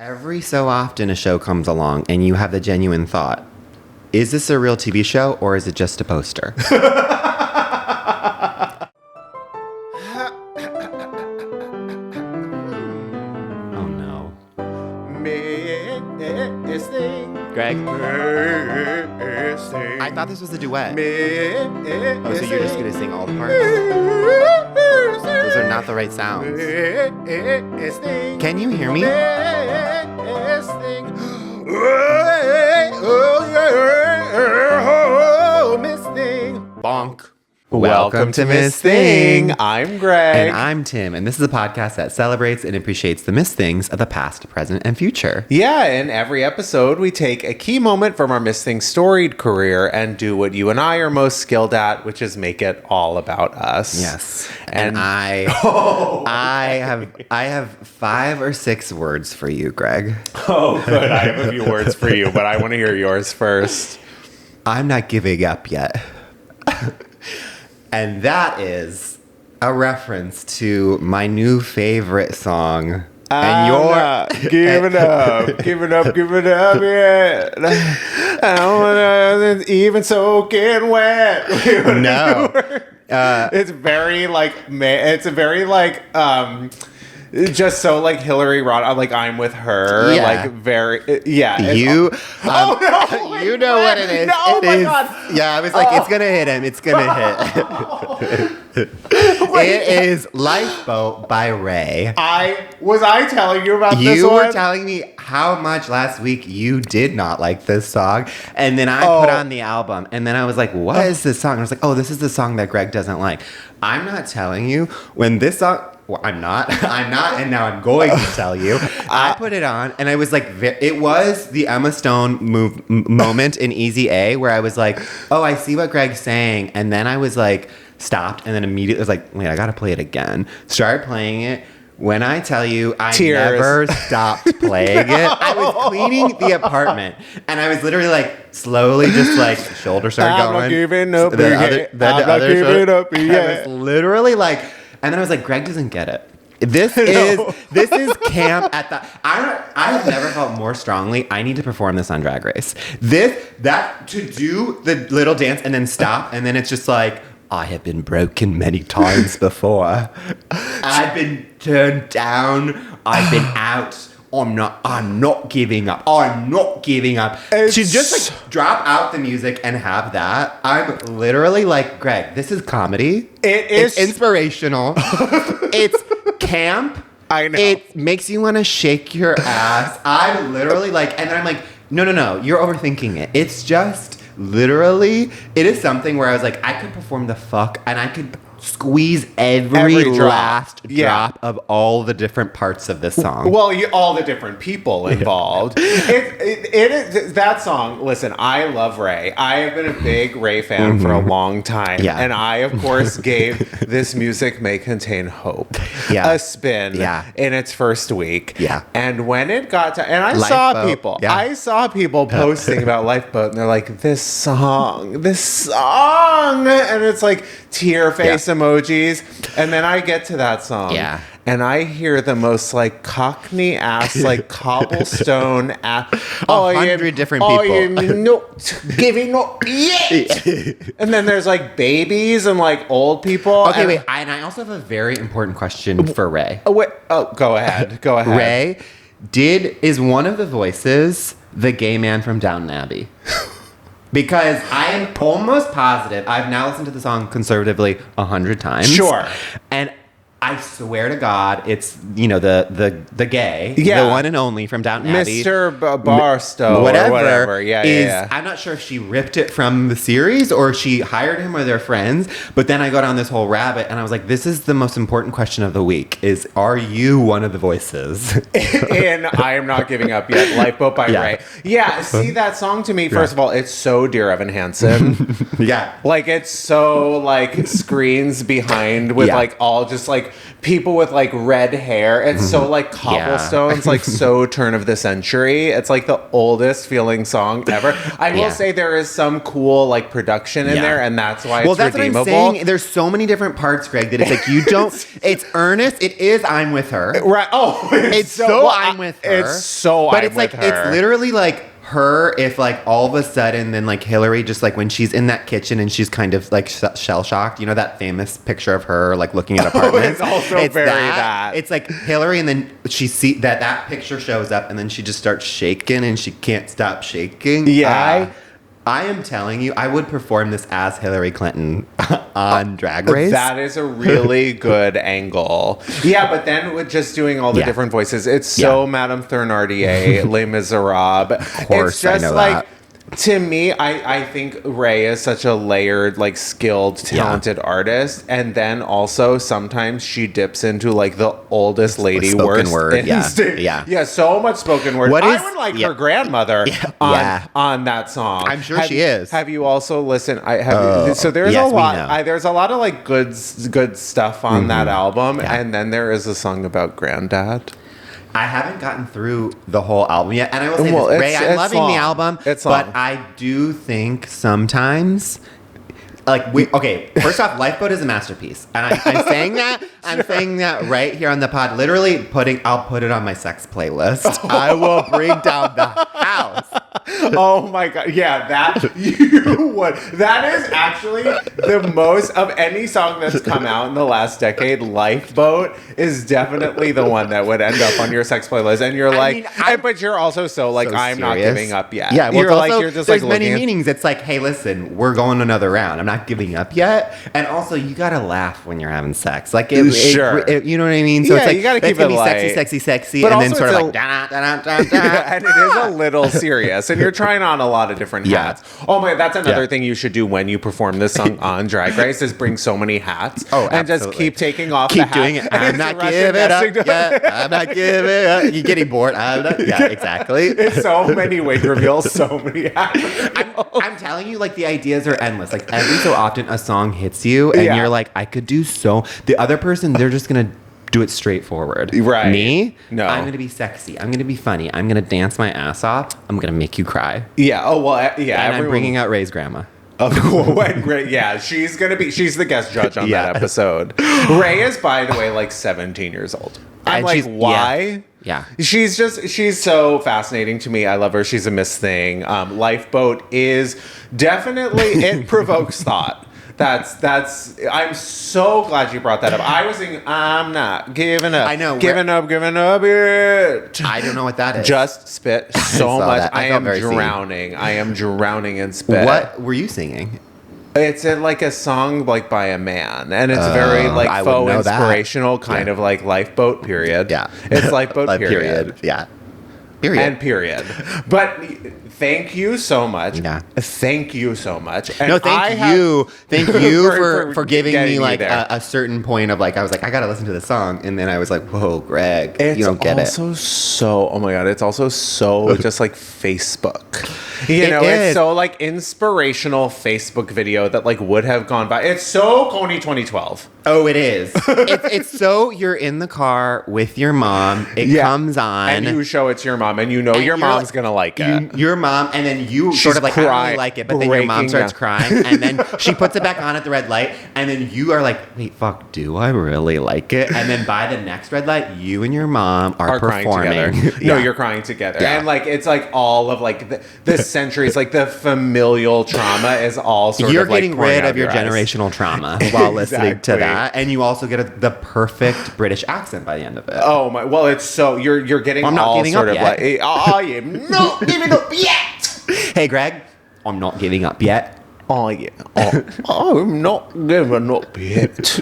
Every so often a show comes along and you have the genuine thought, is this a real TV show or is it just a poster? Oh no. Greg? I thought this was a duet. Oh, so you're just going to sing all the parts? Those are not the right sounds. Can you hear me? BONK. Welcome to Miss Thing. I'm Greg. And I'm Tim. And this is a podcast that celebrates and appreciates the Miss Things of the past, present, and future. Yeah, in every episode, we take a key moment from our Miss Thing storied career and do what you and I are most skilled at, which is make it all about us. Yes. And I have 5 or 6 words for you, Greg. Oh, good. I have a few words for you, but I want to hear yours first. I'm not giving up yet. And that is a reference to my new favorite song. And you're giving up yet. I don't want to even soaking wet. No. It's very like, just so like Hillary Rodham, like I'm with her, yeah. like very, yeah. You, no, you know what it is. No, it my is. God. Yeah, I was like, it's gonna hit him. It's gonna hit. It is Lifeboat by Raye. Was I telling you about this one? You were telling me how much last week you did not like this song, and then I put on the album, and then I was like, what is this song? And I was like, oh, this is the song that Greg doesn't like. I'm not telling you when this song. Well, I'm not, and now I'm going to tell you. I put it on, and I was like, it was the Emma Stone moment in Easy A, where I was like, oh, I see what Greg's saying, and then I was like, stopped, and then immediately was like, wait, I gotta play it again. Started playing it. When I tell you, I never stopped playing it. I was cleaning the apartment, and I was literally like, slowly just like, shoulder started going. I'm not giving up I was literally like, and then I was like, Greg doesn't get it. This is camp at the. I have never felt more strongly. I need to perform this on Drag Race. To do the little dance and then stop, and then it's just like, I have been broken many times before. I've been turned down. I've been out. I'm not giving up. I'm not giving up. To just like drop out the music and have that. I'm literally like, Greg, this is comedy. It's inspirational. It's camp. I know. It makes you want to shake your ass. I'm literally like, and then I'm like, no, you're overthinking it. It's just literally, it is something where I was like, I could perform the fuck and I could squeeze every last drop of all the different parts of this song. Well, all the different people involved. It is that song. Listen, I love Raye. I have been a big Raye fan for a long time. Yeah. And I, of course, gave This Music May Contain Hope a spin in its first week. Yeah. And when it got to, and I saw people posting about Lifeboat, and they're like, this song. And it's like tear face emojis, and then I get to that song, and I hear the most like Cockney ass, like cobblestone ass, 100 different people, not giving up yet. And then there's like babies and like old people. Okay, wait, and I also have a very important question for Raye. Go ahead. Raye is one of the voices the gay man from Downton Abbey. Because I am almost positive, I've now listened to the song conservatively 100 times. Sure. And I swear to God, it's, the gay, the one and only from Downton Abbey. Mr. Barstow whatever. Yeah. I'm not sure if she ripped it from the series or she hired him or they're friends. But then I go down this whole rabbit and I was like, this is the most important question of the week is, are you one of the voices? And I Am Not Giving Up Yet, Lifeboat by Raye. Yeah, see that song to me, first of all, it's so Dear Evan Hansen. Yeah. Like it's so like screens behind with like all just like like people with like red hair. It's so like cobblestones, like so turn of the century. It's like the oldest feeling song ever. I will say there is some cool like production in there, and that's why it's redeemable. What I'm saying. There's so many different parts, Greg, that it's like you don't. It's earnest. It is I'm with her. Right. Oh, it's so I'm with her. It's so but I'm it's with like her. it's literally like her if like all of a sudden then like Hillary just like when she's in that kitchen and she's kind of like shell shocked, you know that famous picture of her like looking at apartments. It's also very that. It's like Hillary, and then she see that picture shows up, and then she just starts shaking and she can't stop shaking. Yeah. I am telling you, I would perform this as Hillary Clinton on Drag Race. That is a really good angle. Yeah, but then with just doing all the different voices, it's so Madame Thénardier, Les Miserables. Of course, it's just I know like that. To me, I think Raye is such a layered, like skilled, talented artist, and then also sometimes she dips into like the oldest lady spoken word. Yeah, so much spoken word. I would like her grandmother on that song. I'm sure she is. Have you also listened? So there's a lot. There's a lot of like good stuff on that album, and then there is a song about Granddad. I haven't gotten through the whole album yet, and I will say this, Raye, I'm loving the album, but I do think sometimes, first off, Lifeboat is a masterpiece, and I'm saying that, right here on the pod, literally I'll put it on my sex playlist. I will bring down the house. Oh my God. Yeah, that is actually the most of any song that's come out in the last decade. Lifeboat is definitely the one that would end up on your sex playlist. And you're but you're also so like, I'm not giving up yet. Yeah, well, you're just there's like many meanings. It's like, hey, listen, we're going another round. I'm not giving up yet. And also, you gotta laugh when you're having sex. Like, you know what I mean? So it's like, you gotta keep it light. sexy, but and then also sort of like, and it is a little serious. And you're trying on a lot of different hats. Oh my, that's another thing you should do when you perform this song on Drag Race is bring so many hats. And just keep taking off the hat. Keep doing it. I'm not giving up yet. I'm not giving up. You're getting bored. Yeah, exactly. It's so many wig reveals, so many hats. I'm telling you, like, the ideas are endless. Like, every so often a song hits you, and you're like, I could do so. The other person, they're just going to do it straightforward. Right. Me? No. I'm going to be sexy. I'm going to be funny. I'm going to dance my ass off. I'm going to make you cry. Yeah. Oh, well, yeah. And I'm bringing out Raye's grandma. Oh, great. Yeah, she's the guest judge on that episode. Raye is, by the way, like 17 years old. I'm like, why? Yeah. She's so fascinating to me. I love her. She's a Miss Thing. Lifeboat is definitely, it provokes thought. I'm so glad you brought that up. I was thinking, I'm not giving up. I know. Giving up it. I don't know what that is. Just spit so much. I am drowning. I am drowning in spit. What were you singing? It's like a song like by a man, and it's very like faux inspirational, kind of like Lifeboat period. Yeah. It's Lifeboat period. Yeah. Period. And period. But thank you so much. Yeah. Thank you so much. And no, thank you. Thank you for giving me like a certain point of like, I was like, I got to listen to the song. And then I was like, whoa, Greg, you don't get it. It's also so, oh my God, it's also so just like Facebook. It's so like inspirational Facebook video that like would have gone by. It's so Kony 2012. Oh, it is. It's so you're in the car with your mom. It comes on. And you show it to your mom, and you know your mom's going to like it. Your mom, and then you sort of like, I don't really like it, but then your mom starts crying, and then she puts it back on at the red light, and then you are like, wait, fuck, do I really like it? And then by the next red light, you and your mom are performing. Crying together. No, you're crying together. Yeah. And like, it's like all of like the centuries, like the familial trauma is all sort you're of like getting rid of your generational trauma while listening to that. And you also get the perfect British accent by the end of it. Oh my! Well, it's so you're getting I'm not all giving sort up of yet. like I am not giving up yet. Hey, Greg, I'm not giving up yet. I'm not giving up yet.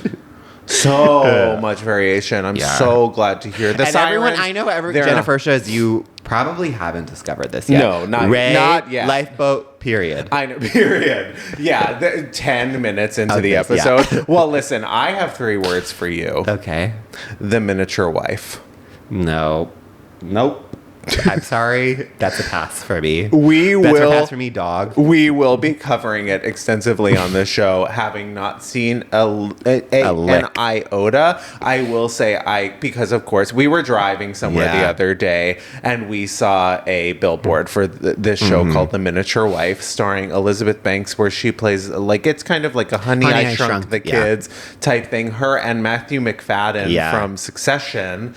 So much variation. I'm so glad to hear the sirens. I know Gennifertias, you probably haven't discovered this yet. No, not yet. Lifeboat, period. I know, period. Yeah, 10 minutes into the episode. Yeah. Well, listen, I have 3 words for you. Okay. The miniature wife. No. Nope. I'm sorry. That's a pass for me. That's a pass for me, dog. We will be covering it extensively on this show, having not seen an iota. I will say because of course we were driving somewhere the other day and we saw a billboard for this show called The Miniature Wife, starring Elizabeth Banks, where she plays like it's kind of like a Honey, I Shrunk the Kids type thing. Her and Matthew McFadden from Succession.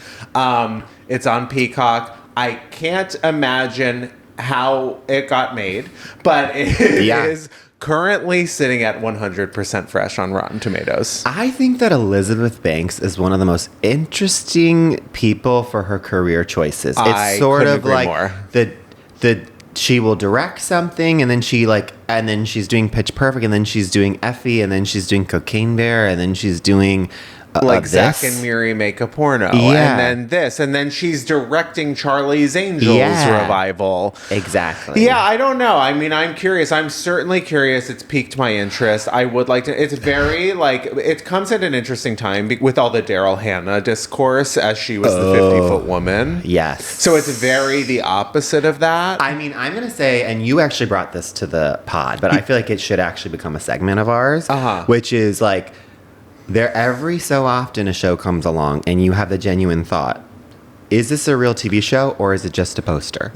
It's on Peacock. I can't imagine how it got made, but it is currently sitting at 100% fresh on Rotten Tomatoes. I think that Elizabeth Banks is one of the most interesting people for her career choices. It's sort of like the she will direct something and then she's doing Pitch Perfect and then she's doing Effie and then she's doing Cocaine Bear and then she's doing like Zack and Miri Make a Porno, and then this, and then she's directing Charlie's Angels revival. Exactly. Yeah, I don't know. I mean, I'm curious. I'm certainly curious. It's piqued my interest. I would like to. It's very it comes at an interesting time with all the Daryl Hannah discourse as she was the 50-foot woman. Yes. So it's very the opposite of that. I mean, I'm gonna say, and you actually brought this to the pod, but I feel like it should actually become a segment of ours, which is like. There, every so often a show comes along and you have the genuine thought, is this a real TV show or is it just a poster?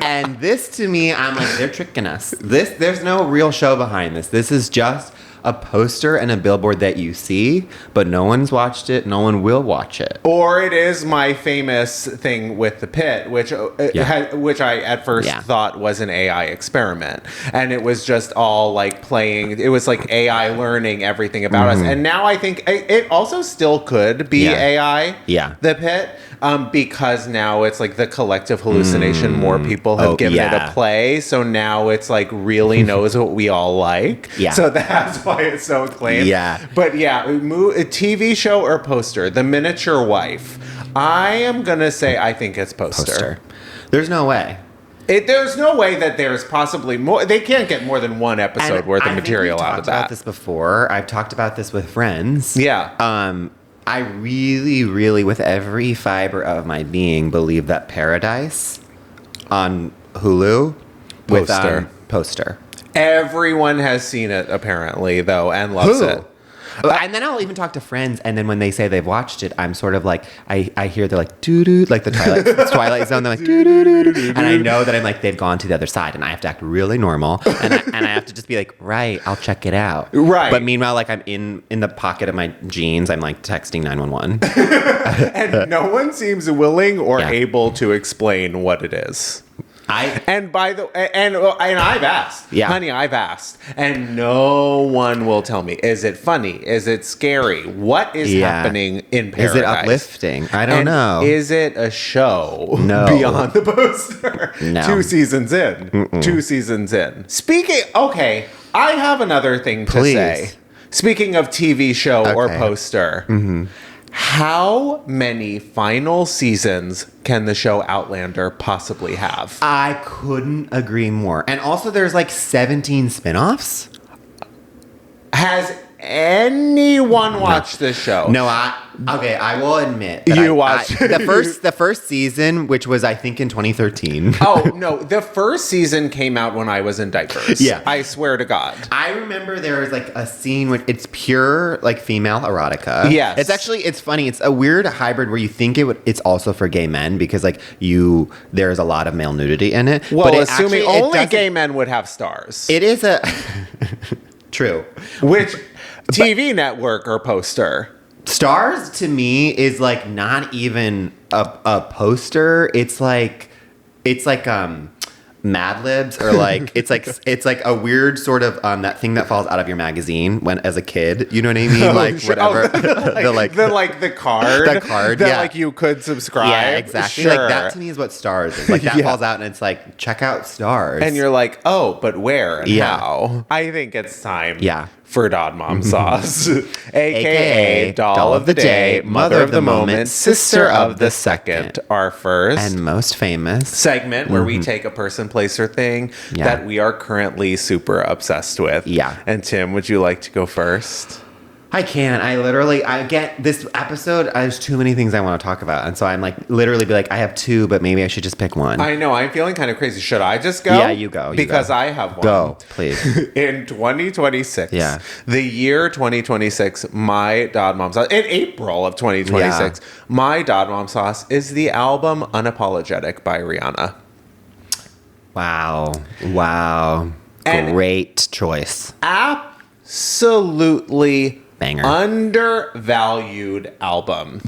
and this to me, I'm like, they're tricking us. There's no real show behind this. This is just a poster and a billboard that you see, but no one's watched it. No one will watch it. Or it is my famous thing with The Pit, which I at first thought was an AI experiment. And it was just all like playing. It was like AI learning everything about us. And now I think it also still could be AI, The Pit, because now it's like the collective hallucination. More people have given it a play. So now it's like really knows what we all like. So that's why it's so acclaimed. But a TV show or poster, The Miniature Wife. I am going to say I think it's poster. There's no way. There's no way that there's possibly more. They can't get more than one episode worth of material out of that. I've talked about this before. I've talked about this with friends. I really, really, with every fiber of my being, believe that Paradise on Hulu with poster. Everyone has seen it, apparently, though, and loves it. And then I'll even talk to friends, and then when they say they've watched it, I'm sort of like, I hear they're like, doo-doo, like the Twilight Zone, they're like, doo-doo-doo-doo. And I know that I'm like, they've gone to the other side, and I have to act really normal, and I have to just be like, right, I'll check it out. Right. But meanwhile, like, I'm in the pocket of my jeans, I'm like texting 911. And no one seems willing or able to explain what it is. And I've asked, honey, I've asked, and no one will tell me. Is it funny? Is it scary? What is happening in Paradise? Is it uplifting? I don't know. Is it a show? No. Beyond the poster. No. 2 seasons in. Mm-mm. 2 seasons in. I have another thing to say. Speaking of TV show or poster. Mm-hmm. How many final seasons can the show Outlander possibly have? I couldn't agree more. And also there's like 17 spinoffs. Has anyone watched this show? No, I will admit that you watched the first season, which was I think in 2013. Oh no, the first season came out when I was in diapers. Yeah, I swear to God. I remember there was like a scene with it's pure like female erotica. Yes, it's funny. It's a weird hybrid where you think it's also for gay men because like there's a lot of male nudity in it. Well, but assuming only gay men would have stars. It is a true. Which TV network or poster? Stars to me is like not even a poster. It's like Mad Libs or like it's like a weird sort of that thing that falls out of your magazine when as a kid. You know what I mean? Like whatever. The card. The card. That like you could subscribe. Yeah, exactly. Sure. Like that to me is what Stars is. Like that falls out and it's like check out Stars. And you're like, oh, but where and how? I think it's time. Yeah. For Dod Mom Sauce, a.k.a. Doll of the Day, Mother of the Moment, Sister of the Second, our first and most famous segment where we take a person, place, or thing that we are currently super obsessed with. Yeah. And Tim, would you like to go first? I can't. I get this episode. There's too many things I want to talk about. And so I'm like, literally be like, I have two, but maybe I should just pick one. I know. I'm feeling kind of crazy. Should I just go? Yeah, you go. Because I have one. Go, please. In 2026. Yeah. The year 2026, my Dad Mom Sauce, in April of 2026, my Dad Mom Sauce is the album Unapologetic by Rihanna. Wow. And great choice. Absolutely banger. Undervalued album.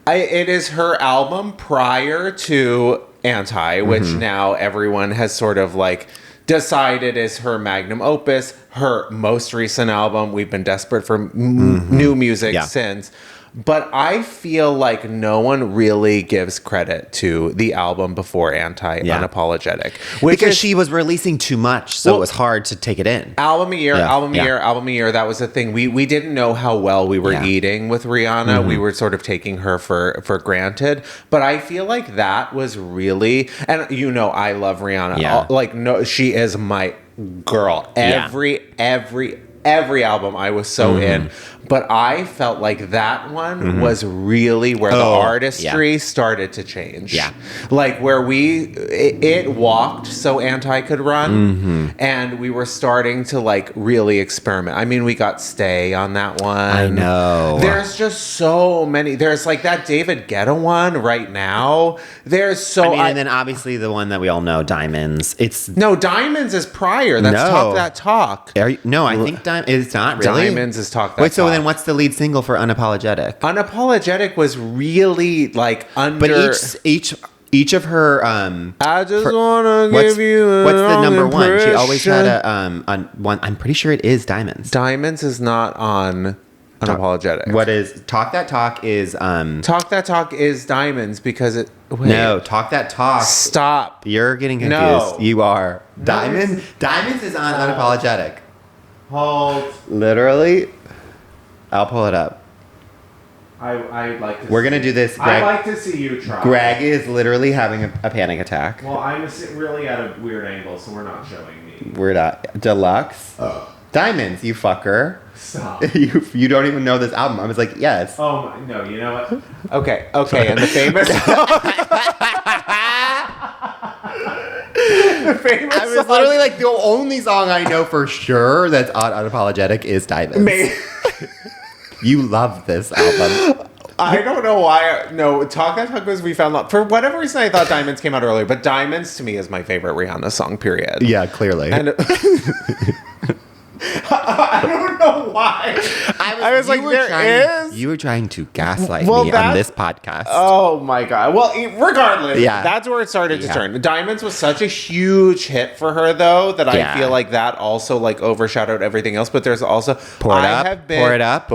It is her album prior to Anti, which now everyone has sort of like decided is her magnum opus, her most recent album. We've been desperate for new music since. But I feel like no one really gives credit to the album before Anti, Unapologetic. Because she was releasing too much, so it was hard to take it in. Album a year. That was the thing. We didn't know how well we were eating with Rihanna. We were sort of taking her for granted. But I feel like that was really... And I love Rihanna. Yeah. She is my girl. Every album I was so in. But I felt like that one was really where the artistry started to change. Yeah. Like where it walked so Anti could run. And we were starting to like really experiment. I mean, we got Stay on that one. I know. There's just so many. There's like that David Guetta one right now. There's so... and then obviously the one that we all know, Diamonds. Diamonds is prior. That's Talk That Talk. I think it's not really. Diamonds is Talk That Talk. So then what's the lead single for Unapologetic? Unapologetic was really like under... But each of her I just wanna give you what's the number one? She always had a one. I'm pretty sure it is Diamonds. Diamonds is not on Unapologetic. What is Talk That Talk is Talk That Talk is Diamonds because it... Wait. No, Talk That Talk. Stop. You're getting confused. No. You are. Diamonds is on Unapologetic. Hold. Literally. I'll pull it up. I'd like to... We're going to do this, Greg. I'd like to see you try. Greg is literally having a panic attack. Well, I'm really at a weird angle, so we're not showing me. We're not. Deluxe? Oh. Diamonds, you fucker. Stop. You don't even know this album. I was like, yes. Oh, my... No, you know what? Okay, and the famous... I was literally like, the only song I know for sure that's on Unapologetic is Diamonds. You love this album. I don't know why. No, Talk That Talk was We Found Love. For whatever reason, I thought Diamonds came out earlier, but Diamonds to me is my favorite Rihanna song, period. Yeah, clearly. And I don't know why. I was like, You were trying to gaslight me on this podcast. Oh my God. Well, regardless, that's where it started to turn. Diamonds was such a huge hit for her, though, that I feel like that also like overshadowed everything else. But there's also... Pour it up. Pour it up.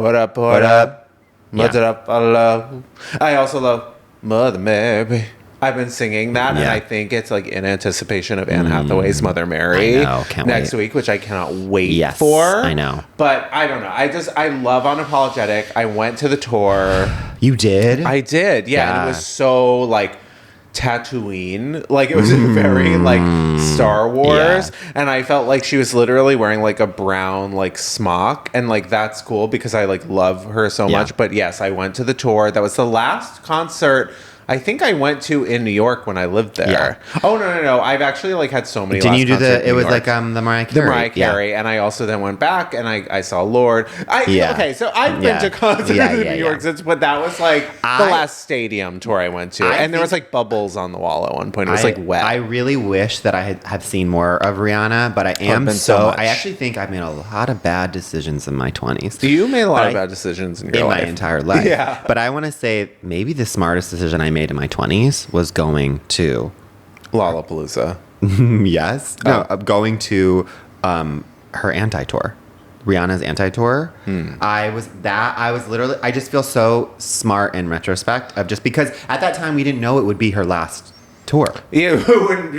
Mud it up. I love... I also love Mother Mary. I've been singing that, and I think it's like in anticipation of Anne Hathaway's Mother Mary next week, which I cannot wait for. I know. But I don't know. I love Unapologetic. I went to the tour. You did? I did, yeah. And it was so like Tatooine. Like it was very like Star Wars. Yeah. And I felt like she was literally wearing like a brown like smock. And like that's cool because I like love her so much. But yes, I went to the tour. That was the last concert I think I went to in New York when I lived there. Yeah. Oh no! I've actually like had so many. Didn't you do the? It was like the Mariah Carey. The Mariah Carey, and I also then went back and I saw Lorde. Okay, so I've been to concerts in New York since, but that was like the last stadium tour I went to, and there was like bubbles on the wall at one point. It was like wet. I really wish that I have seen more of Rihanna, but I am I actually think I've made a lot of bad decisions in my 20s. You made a lot of bad decisions in your life. My entire life. Yeah, but I want to say maybe the smartest decision I made in my 20s was going to Lollapalooza. Yes. No, going to her anti-tour. Rihanna's anti-tour. I was literally, I just feel so smart in retrospect of just because at that time we didn't know it would be her last tour. Yeah,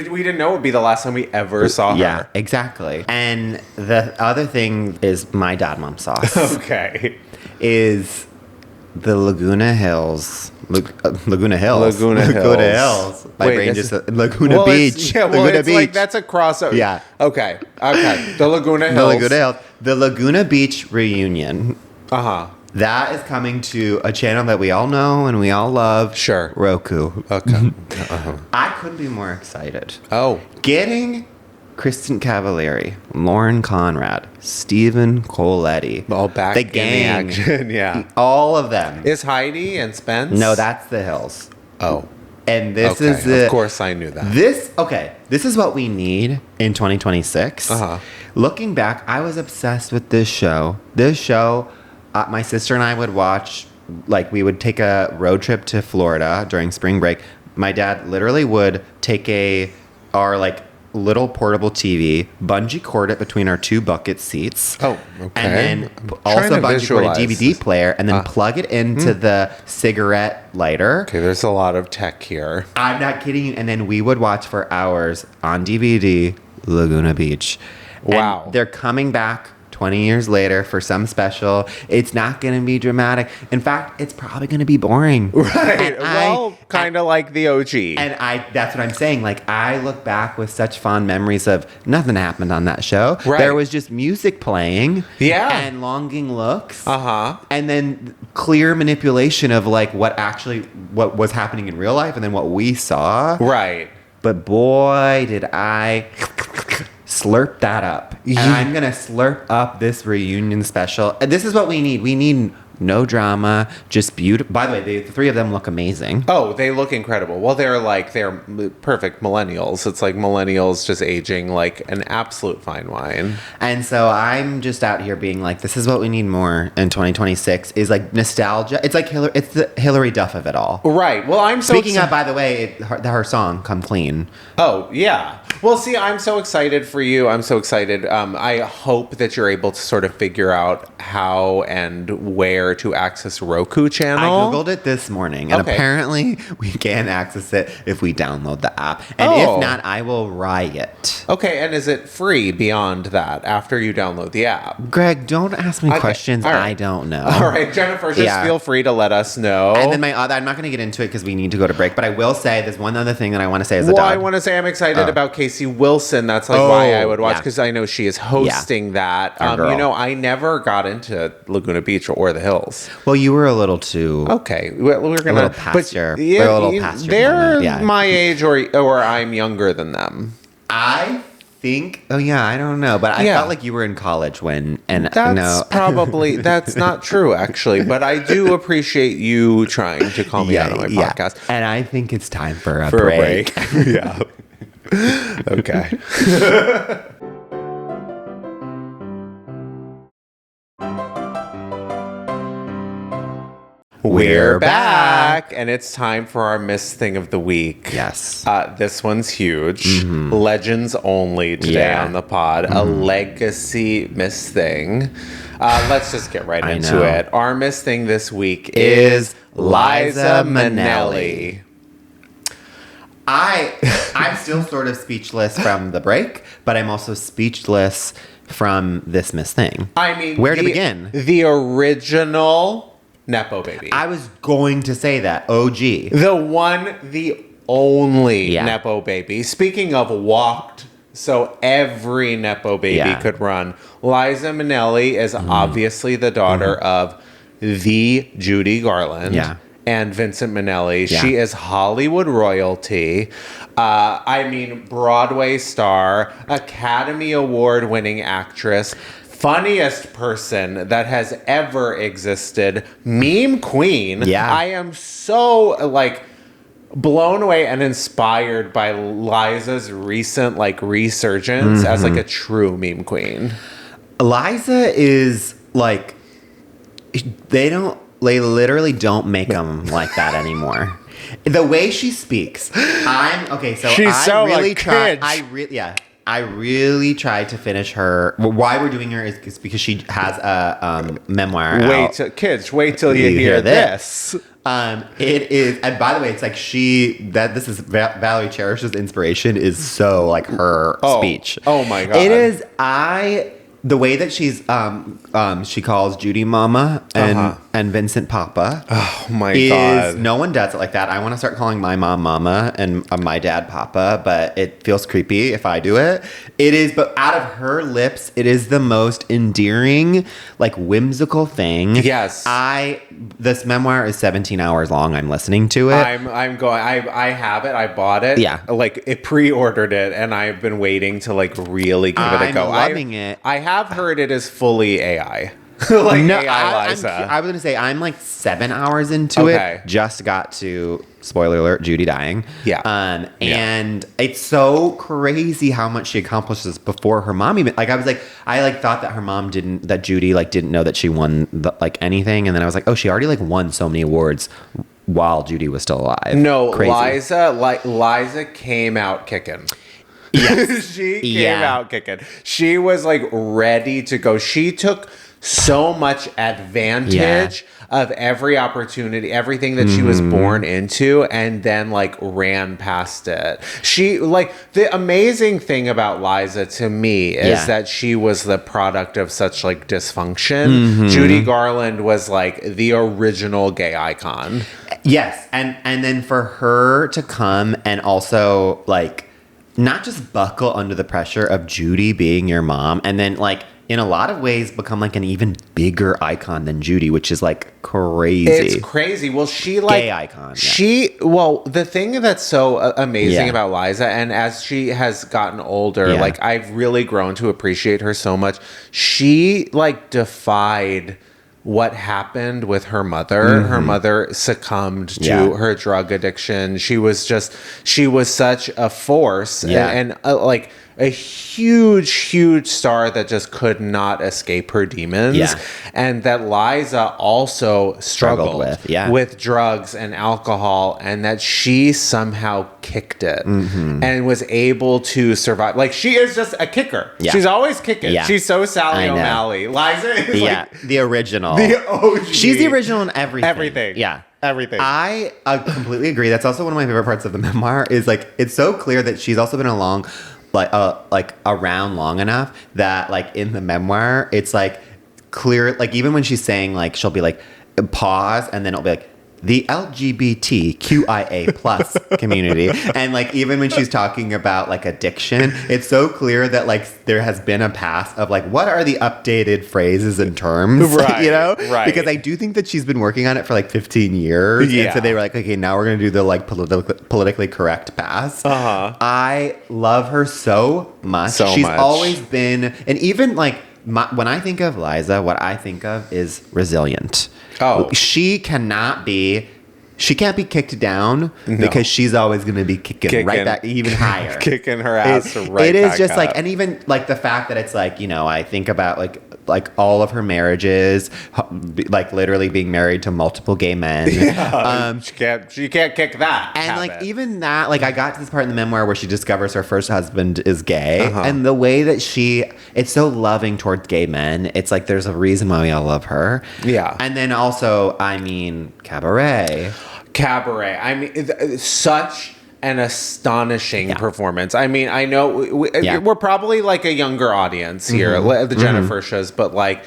we didn't know it would be the last time we ever saw her. Yeah, exactly. And the other thing is my dad mom sauce. Okay. Is the Laguna Hills. Laguna Hills. My brain just said Laguna Beach. Laguna Beach. Like that's a crossover. Yeah. Okay. The Laguna Hills. The Laguna Beach reunion. That is coming to a channel that we all know and we all love. Sure. Roku. Okay. I couldn't be more excited. Oh. Getting Kristen Cavallari, Lauren Conrad, Stephen Coletti. All back in the action, yeah. All of them. Is Heidi and Spence? No, that's The Hills. Oh. And this is Of course I knew that. This is what we need in 2026. Looking back, I was obsessed with this show. My sister and I would watch, like, we would take a road trip to Florida during spring break. My dad literally would take our little portable TV, bungee cord it between our two bucket seats. Oh, okay. And then also bungee cord a DVD player and then plug it into the cigarette lighter. Okay, there's a lot of tech here. I'm not kidding you. And then we would watch for hours on DVD Laguna Beach. Wow. And they're coming back 20 years later for some special. It's not going to be dramatic. In fact, it's probably going to be boring. Right. Kind of like the OG. And that's what I'm saying. Like, I look back with such fond memories of nothing happened on that show. Right. There was just music playing. Yeah. And longing looks. And then clear manipulation of what was happening in real life and then what we saw. Right. But boy, did I slurp that up. And I'm going to slurp up this reunion special. And this is what we need. We need no drama, just beautiful. By the way, the three of them look amazing. Oh, they look incredible. Well, they're perfect millennials. It's like millennials just aging like an absolute fine wine. And so I'm just out here being like, this is what we need more in 2026 is like nostalgia. It's like it's the Hillary Duff of it all. Right. Well, I'm so Speaking of, by the way, her song, Come Clean. Oh, yeah. Well, see, I'm so excited for you. I'm so excited. I hope that you're able to sort of figure out how and where to access Roku channel. I Googled it this morning, and apparently we can access it if we download the app. And if not, I will riot. Okay, and is it free beyond that after you download the app? Greg, don't ask me questions I don't know. All right, Jennifer, just feel free to let us know. And then I'm not going to get into it because we need to go to break, but I will say there's one other thing that I want to say as a dog. I want to say I'm excited about Casey Wilson. That's why I would watch, because I know she is hosting that. I never got into Laguna Beach or the Hills. Well, you were a little too... Okay. We're going to... A little past your... They're my age or I'm younger than them. I think... Oh, yeah, I don't know. But I felt like you were in college when... And that's probably... That's not true, actually. But I do appreciate you trying to call me out on my podcast. And I think it's time for a break. Yeah. Okay. We're back, and it's time for our Miss Thing of the Week. Yes. This one's huge. Legends only today on the pod. A legacy Miss Thing. Let's just get right into it. Our Miss Thing this week is Liza Minnelli. I'm still sort of speechless from the break, but I'm also speechless from this Miss Thing. I mean, where to begin? The original nepo baby. I was going to say that. OG. The one, the only nepo baby. Speaking of walked, so every nepo baby could run. Liza Minnelli is obviously the daughter of the Judy Garland. Yeah. And Vincent Minnelli. Yeah. She is Hollywood royalty. Broadway star, Academy Award winning actress, funniest person that has ever existed, meme queen. Yeah. I am so blown away and inspired by Liza's recent resurgence as a true meme queen. Liza is they literally don't make them like that anymore. The way she speaks, I really tried to finish her. Why we're doing her is because she has a memoir. Wait till you hear this. It is, and by the way, it's this is Valerie Cherish's inspiration is so her speech. Oh my god! It is the way that she's she calls Judy Mama, and and Vincent Papa. Oh my God. No one does it like that. I want to start calling my mom Mama and my dad Papa, but it feels creepy if I do it. It is, but out of her lips, it is the most endearing, like whimsical thing. Yes. This memoir is 17 hours long. I'm listening to it. I'm going, I have it. I bought it. Yeah. Like it pre-ordered it and I've been waiting to like really give it a go. I'm loving it. I have heard it is fully AI. Like no, AI Liza. I was going to say, I'm like 7 hours into it. Just got to, spoiler alert, Judy dying. Yeah. And it's so crazy how much she accomplishes before her mom even, like, I thought that her mom that Judy, like, didn't know that she won, anything. And then I was like, oh, she already, like, won so many awards while Judy was still alive. No, crazy. Liza came out kicking. Yes. She came out kicking. She was, like, ready to go. She took so much advantage of every opportunity, everything that she was born into, and then like ran past it. She like the amazing thing about Liza to me is that she was the product of such like dysfunction. Judy Garland was like the original gay icon. Yes, and then for her to come and also like not just buckle under the pressure of Judy being your mom, and then like in a lot of ways become like an even bigger icon than Judy, which is like crazy. It's crazy. Well, she like gay icon. The thing that's so amazing about Liza, and as she has gotten older, like I've really grown to appreciate her so much. She like defied what happened with her mother. Her mother succumbed to her drug addiction. She was such a force and like a huge star that just could not escape her demons. And that Liza also struggled with drugs and alcohol, and that she somehow kicked it and was able to survive. Like she is just a kicker. She's always kicking. She's so Sally O'Malley. Liza is like the original. The OG. She's the original in everything. Everything. Yeah. Everything. I completely agree. That's also one of my favorite parts of the memoir is like it's so clear that she's also been like around long enough that like in the memoir it's like clear, like even when she's saying like she'll be like pause and then it'll be like the LGBTQIA plus community, and like even when she's talking about like addiction, it's so clear that like there has been a past of like what are the updated phrases and terms, you know? Because I do think that she's been working on it for like 15 years, and so they were like, okay, now we're gonna do the like politically correct pass. I love her so much. She's always been, and even like when I think of Liza, what I think of is resilient. She can't be kicked down because she's always going to be kicking right back even higher. Kicking her ass right It is back just up. like, and even like the fact that it's like, you know, I think about like all of her marriages, like literally being married to multiple gay men. She can't kick that. And habit. like even that, like I got to this part in the memoir where she discovers her first husband is gay, and the way that it's so loving towards gay men. It's like there's a reason why we all love her. Yeah. And then also, I mean, Cabaret. I mean, such an astonishing performance. I mean, I know we're probably like a younger audience here, the Gennifertias, but like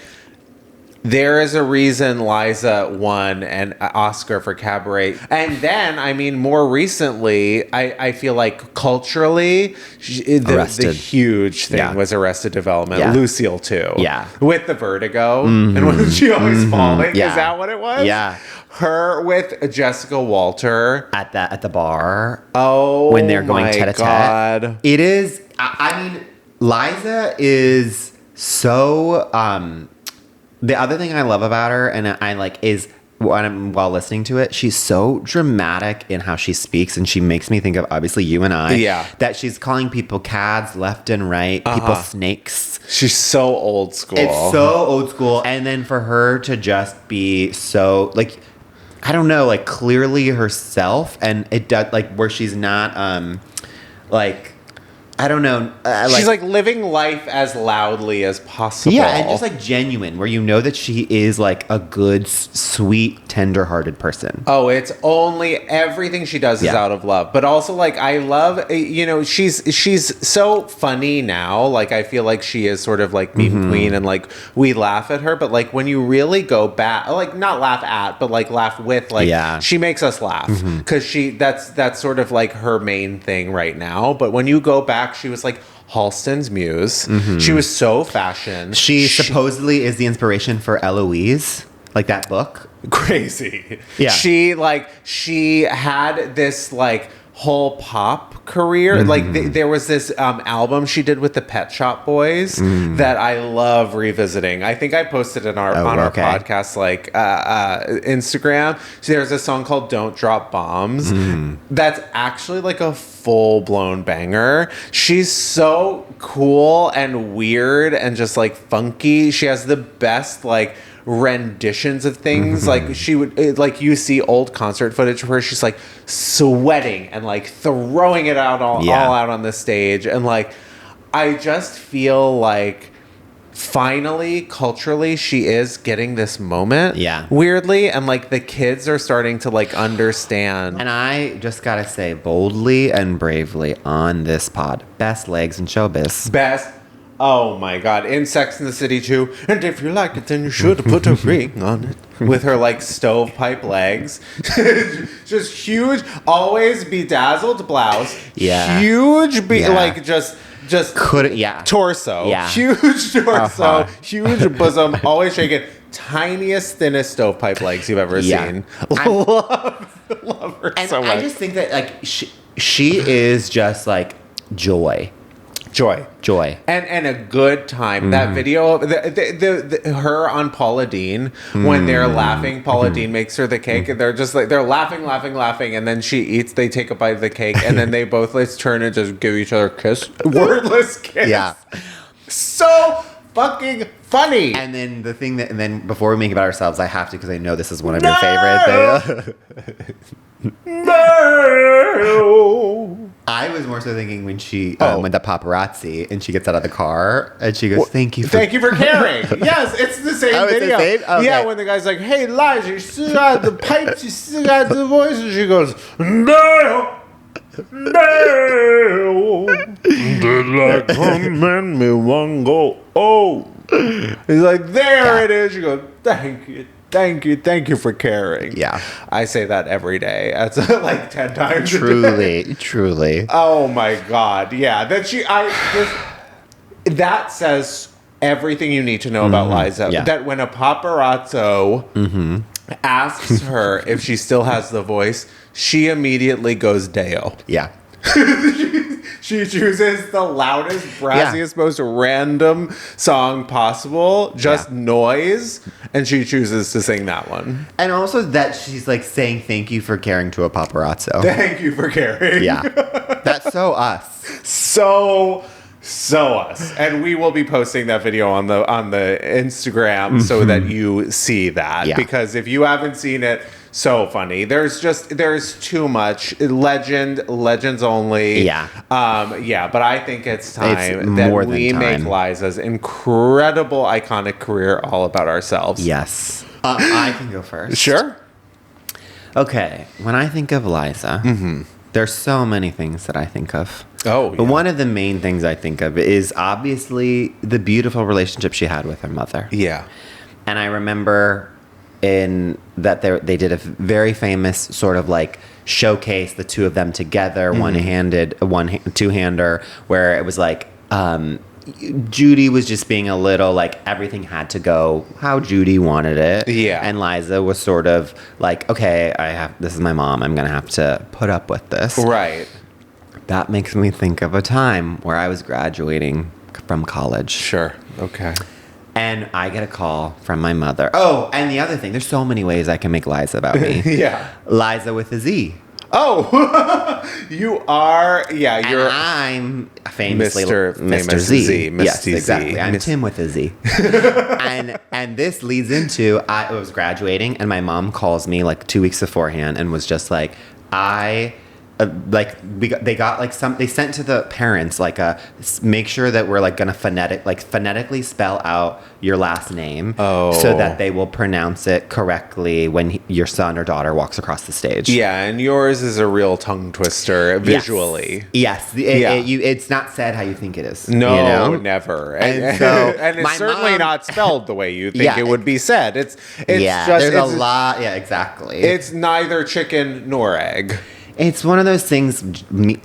there is a reason Liza won an Oscar for Cabaret. And then, I mean, more recently, I feel like culturally, the huge thing was Arrested Development. Lucille too. With the vertigo. And wasn't she always falling? Is that what it was? Yeah. Her with Jessica Walter at the bar. Oh, when they're going tete-a-tete. It is. I mean, Liza is so. The other thing I love about her, and I like, is while listening to it, she's so dramatic in how she speaks, and she makes me think of obviously you and I. Yeah. That she's calling people cads left and right, people snakes. She's so old school. It's so old school, and then for her to just be so like, I don't know, like clearly herself, and it does like where she's not like I don't know. She's like living life as loudly as possible. Yeah, and just like genuine, where you know that she is like a good, sweet, tender-hearted person. Oh, it's only everything she does is out of love. But also, like, I love, she's so funny now. Like, I feel like she is sort of like meme queen, and like we laugh at her. But like when you really go back, like not laugh at, but like laugh with, like she makes us laugh because that's sort of like her main thing right now. But when you go back, she was like Halston's muse. She was so fashion. She supposedly is the inspiration for Eloise, like that book. Crazy. Yeah. She had this like whole pop career. Like there was this album she did with the Pet Shop Boys that I love revisiting. I think I posted it on our podcast, like Instagram. So there's a song called Don't Drop Bombs that's actually like a full-blown banger. She's so cool and weird and just like funky. She has the best like renditions of things. Like she would, like you see old concert footage of her, she's like sweating and like throwing it out all out on the stage. And like I just feel like finally culturally she is getting this moment weirdly, and like the kids are starting to like understand. And I just gotta say, boldly and bravely on this pod, best legs in showbiz. Best. Oh my God. In Sex and the City too. And if you like it, then you should put a ring on it. With her like stovepipe legs. Just huge, always bedazzled blouse. Yeah. Huge, like just torso. Yeah. Huge torso. Huge bosom. Always shaking. Tiniest, thinnest stovepipe legs you've ever seen. Love her and so much. I just think that like she is just like joy. And a good time. That video, the her on Paula Deen, when they're laughing, Paula Deen makes her the cake, and they're just like they're laughing, and then she eats. They take a bite of the cake, and then they both let's turn and just give each other a kiss, wordless kiss. Yeah, so fucking funny. And then the thing that, and then before we make it about ourselves, I have to, because I know this is one of your favorite things. No. I was more so thinking when she when the paparazzi and she gets out of the car and she goes, "Thank you for caring." Yes, it's the same video. It's the same? Okay. Yeah, when the guy's like, "Hey, Liza, you still got the pipes, you still got the voice," and she goes, "No, did I come and me one go? Oh." He's like, "There it is." She goes, Thank you for caring. Yeah. I say that every day. That's like 10 times Truly. Oh my God. Yeah. That says everything you need to know about Liza. Yeah. That when a paparazzo asks her if she still has the voice, she immediately goes Deo. Yeah. She chooses the loudest, brassiest, most random song possible, just noise, and she chooses to sing that one. And also that she's like saying thank you for caring to a paparazzo. Thank you for caring. Yeah. That's so us. So us. And we will be posting that video on the Instagram so that you see that. Yeah. Because if you haven't seen it, so funny. There's too much. Legends only. Yeah. But I think it's time that we make Liza's incredible, iconic career all about ourselves. Yes. I can go first. Sure. Okay. When I think of Liza, there's so many things that I think of. Oh, yeah. But one of the main things I think of is obviously the beautiful relationship she had with her mother. Yeah. And I remember in that they did a very famous sort of like showcase, the two of them together, two-hander, where it was like Judy was just being a little like everything had to go how Judy wanted it. Yeah. And Liza was sort of like, okay, this is my mom, I'm gonna have to put up with this. Right. That makes me think of a time where I was graduating from college. Sure. Okay. And I get a call from my mother. Oh, and the other thing, there's so many ways I can make Liza about me. Yeah. Liza with a Z. Oh, you are. Yeah, you're. And I'm famously Mr. Z. Yes, exactly. I'm Tim with a Z. and this leads into I was graduating, and my mom calls me like 2 weeks beforehand and was just like, I they got like they sent to the parents like make sure that we're like gonna phonetically spell out your last name so that they will pronounce it correctly when your son or daughter walks across the stage. Yeah, and yours is a real tongue twister visually. Yes. It's not said how you think it is. No, you know? never. And so and it's certainly mom, not spelled the way you think it would be said. It's just there's a lot. Yeah, exactly. It's neither chicken nor egg. It's one of those things,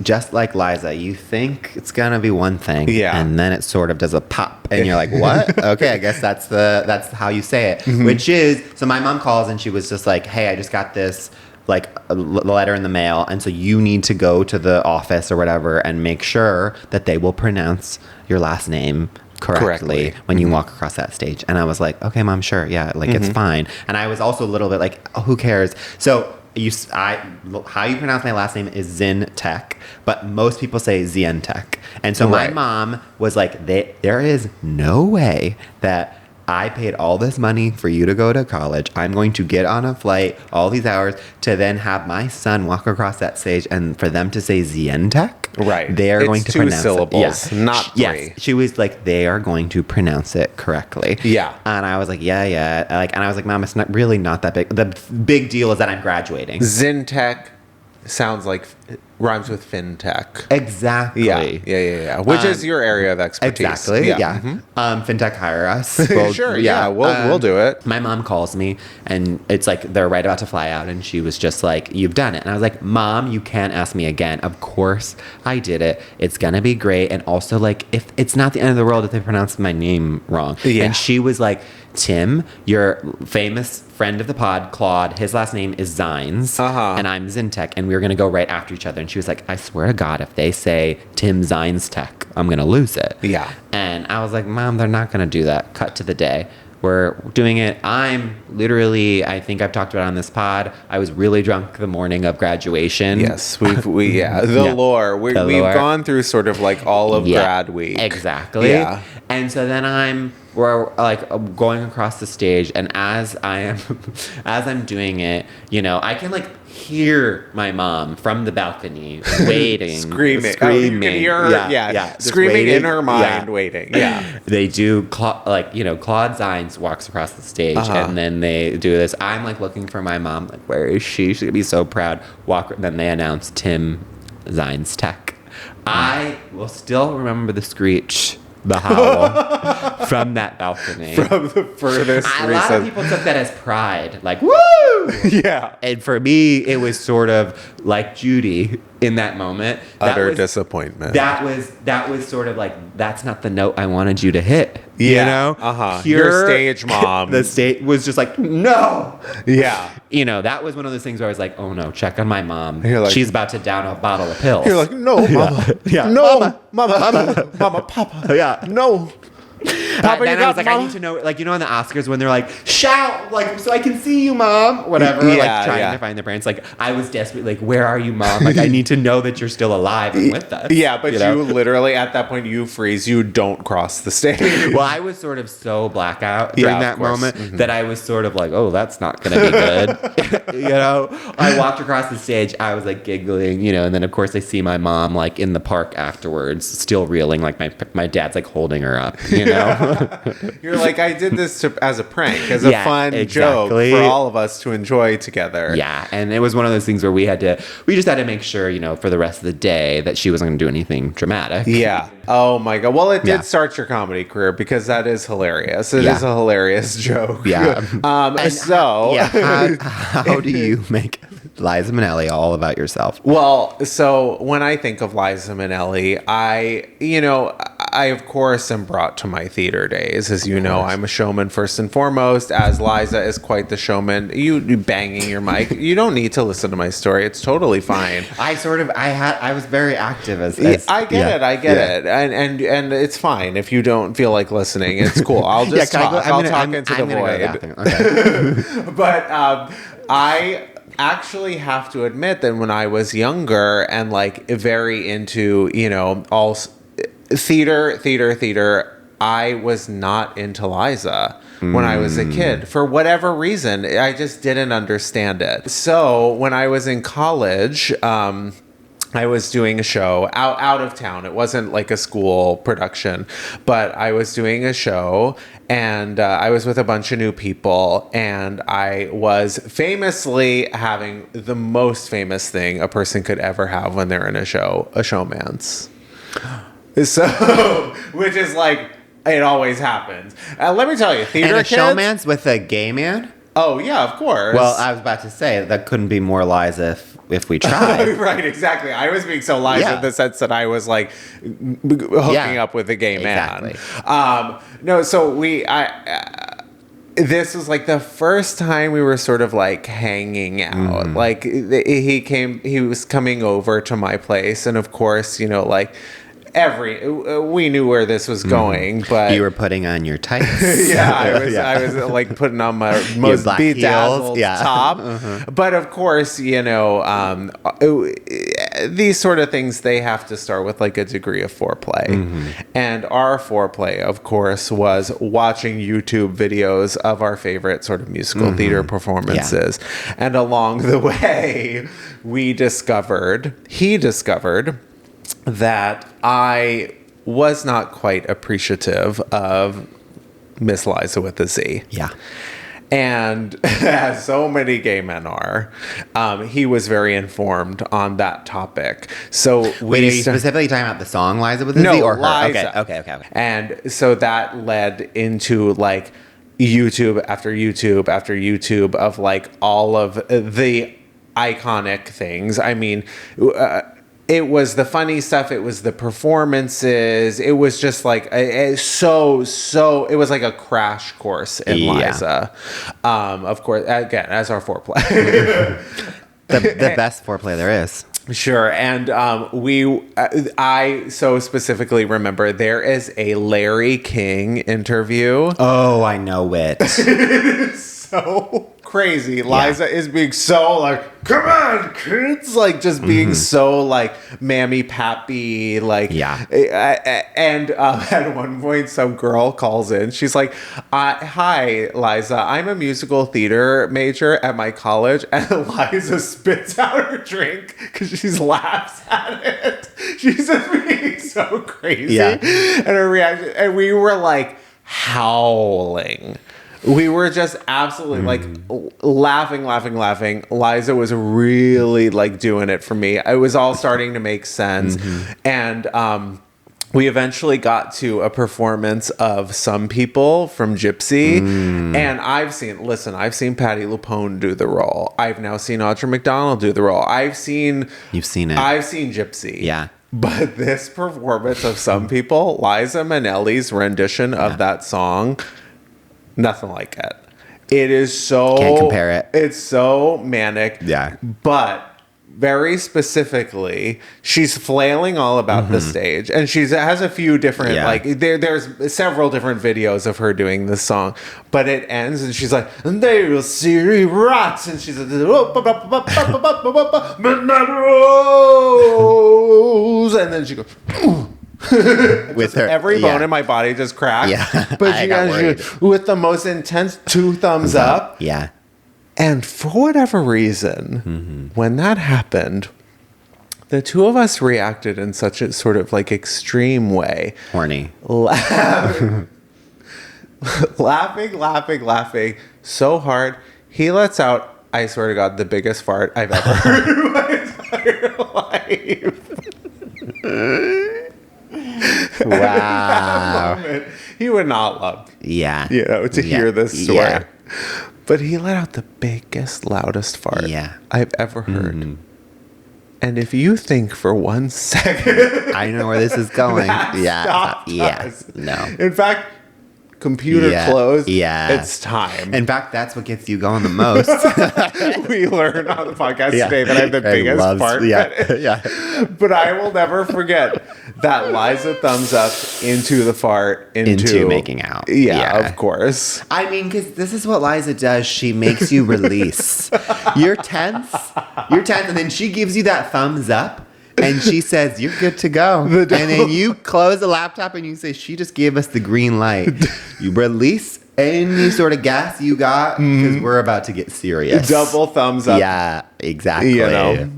just like Liza, you think it's going to be one thing, and then it sort of does a pop, and you're like, what? Okay, I guess that's how you say it, which is, so my mom calls, and she was just like, hey, I just got this, like, a letter in the mail, and so you need to go to the office or whatever and make sure that they will pronounce your last name correctly when you walk across that stage. And I was like, okay, Mom, sure, yeah, like, it's fine. And I was also a little bit like, oh, who cares? So how you pronounce my last name is Zin Tech, but most people say Zien Tech. And so my mom was like, there is no way that I paid all this money for you to go to college. I'm going to get on a flight all these hours to then have my son walk across that stage and for them to say Zien Tech. Right. They are going to pronounce it. 2 syllables, not 3. Yes. She was like, they are going to pronounce it correctly. Yeah. And I was like, yeah. And I was like, Mom, it's not that big. The big deal is that I'm graduating. Zintech sounds like rhymes with fintech. Exactly. Yeah. Which is your area of expertise. Exactly. Yeah. Fintech hire us. Sure. Yeah. We'll do it. My mom calls me, and it's like they're right about to fly out, and she was just like, "You've done it." And I was like, "Mom, you can't ask me again." Of course, I did it. It's gonna be great. And also, like, if it's not the end of the world if they pronounce my name wrong. Yeah. And she was like, Tim, your famous friend of the pod, Claude, his last name is Zines, and I'm Zintech, and we were going to go right after each other. And she was like, I swear to God, if they say Tim Zines Tech, I'm going to lose it. Yeah. And I was like, Mom, they're not going to do that. Cut to the day. We're doing it. I'm literally, I think I've talked about it on this pod, I was really drunk the morning of graduation. Yes, the lore. We've gone through sort of like all of grad week. Exactly. Yeah. And so then we're like going across the stage, and as I'm doing it, you know, I can like hear my mom from the balcony waiting, screaming. Oh, you can hear her, screaming waiting. in her mind, waiting. Yeah, they do Claude Zines walks across the stage, and then they do this. I'm like looking for my mom, like, where is she? She's gonna be so proud. Then they announce Tim Zines Tech. I will still remember the screech. The howl from that balcony. From the furthest A lot of people took that as pride. Like, woo! Yeah. And for me, it was sort of like Judy in that moment. Utter disappointment. That was sort of like, that's not the note I wanted you to hit. Yeah. You know? Your stage mom. The stage was just like, no! Yeah. You know, that was one of those things where I was like, oh no, check on my mom. Like, she's about to down a bottle of pills. You're like, no, mama. Yeah. No, mama, papa. Yeah. No. Papa, then I was like, I need to know, like, you know, in the Oscars when they're like, shout, like, so I can see you, Mom, whatever, like, trying to find their parents. Like, I was desperate, like, where are you, Mom? Like, I need to know that you're still alive and with us. Yeah, but you literally, at that point, you freeze. You don't cross the stage. Well, I was sort of so blackout during that moment that I was sort of like, oh, that's not going to be good. You know? I walked across the stage. I was, like, giggling, you know, and then, of course, I see my mom, like, in the park afterwards, still reeling, like, my dad's, like, holding her up, you know? You're like, I did this as a prank, as a fun joke for all of us to enjoy together. Yeah, and it was one of those things where we just had to make sure, you know, for the rest of the day that she wasn't going to do anything dramatic. Yeah. Oh my God. Well, it did start your comedy career because that is hilarious. It is a hilarious joke. Yeah. How do you make Liza Minnelli all about yourself? Well, so when I think of Liza Minnelli, I of course am brought to my theater days. As you know, I'm a showman first and foremost, as Liza is quite the showman. You banging your mic. You don't need to listen to my story. It's totally fine. I was very active as I get it. And it's fine if you don't feel like listening. It's cool. I'll just talk. I'll talk into the void. Okay. But I actually have to admit that when I was younger and like very into, you know, all theater, I was not into Liza when I was a kid. For whatever reason, I just didn't understand it. So when I was in college, I was doing a show out of town. It wasn't like a school production, but I was doing a show, and I was with a bunch of new people, and I was famously having the most famous thing a person could ever have when they're in a show, a showmance. So, which is like, it always happens. Let me tell you, theater and a kids, showmance with a gay man? Oh, yeah, of course. Well, I was about to say, that couldn't be more Liza if we tried. Right, exactly. I was being so Liza in the sense that I was like hooking up with a gay man. Exactly. No, so this was like the first time we were sort of like hanging out. Like he was coming over to my place, and of course, you know, like we knew where this was going, but you were putting on your tights. Yeah, I was like putting on my most bedazzled top. But of course, you know, these sort of things, they have to start with like a degree of foreplay. And our foreplay, of course, was watching YouTube videos of our favorite sort of musical theater performances. And along the way, he discovered that I was not quite appreciative of Miss Liza with a Z. Yeah. And as so many gay men are, he was very informed on that topic. So wait, are you specifically talking about the song Liza with a Z or her? Liza. Okay. And so that led into like YouTube after YouTube after YouTube of like all of the iconic things. I mean, it was the funny stuff. It was the performances. It was just like it was like a crash course in Liza. Of course, again, as our foreplay. the best foreplay there is. Sure. And I so specifically remember there is a Larry King interview. Oh, I know it. It is so crazy. Liza is being so like, come on, kids, like just being so like mammy pappy, like and at one point some girl calls in. She's like, hi Liza, I'm a musical theater major at my college. And Liza spits out her drink because she laughs at it. She's just being so crazy. And her reaction, and we were like howling. We were just absolutely like laughing. Liza was really like doing it for me. It was all starting to make sense. And we eventually got to a performance of Some People from Gypsy. And I've seen Patti LuPone do the role. I've now seen Audra McDonald do the role. You've seen it. I've seen Gypsy. Yeah. But this performance of Some People, Liza Minnelli's rendition of that song, nothing like it. It is so... Can't compare it. It's so manic. Yeah. But very specifically, she's flailing all about the stage. And she has a few different... Like, there's several different videos of her doing this song. But it ends and she's like, and they will see rats. And she's like... And then she goes... with her, every bone in my body just cracked. But she got with the most intense 2 thumbs up. And for whatever reason, when that happened, the two of us reacted in such a sort of like extreme way. Horny. Laughing so hard. He lets out, I swear to God, the biggest fart I've ever heard in my entire life. Wow. Moment, he would not love to hear this story. But he let out the biggest, loudest fart I've ever heard. And if you think for 1 second, I know where this is going. Us. No. In fact, computer closed. It's time. In fact, that's what gets you going the most. We learned on the podcast today that I have the biggest fart fetish. But I will never forget that Liza thumbs up into the fart into making out. Of course. I mean, because this is what Liza does. She makes you release. You're tense, and then she gives you that thumbs up. and she says, "You're good to go." And then you close the laptop and you say, "She just gave us the green light." You release any sort of gas you got because we're about to get serious. Double thumbs up. Yeah, exactly. You know?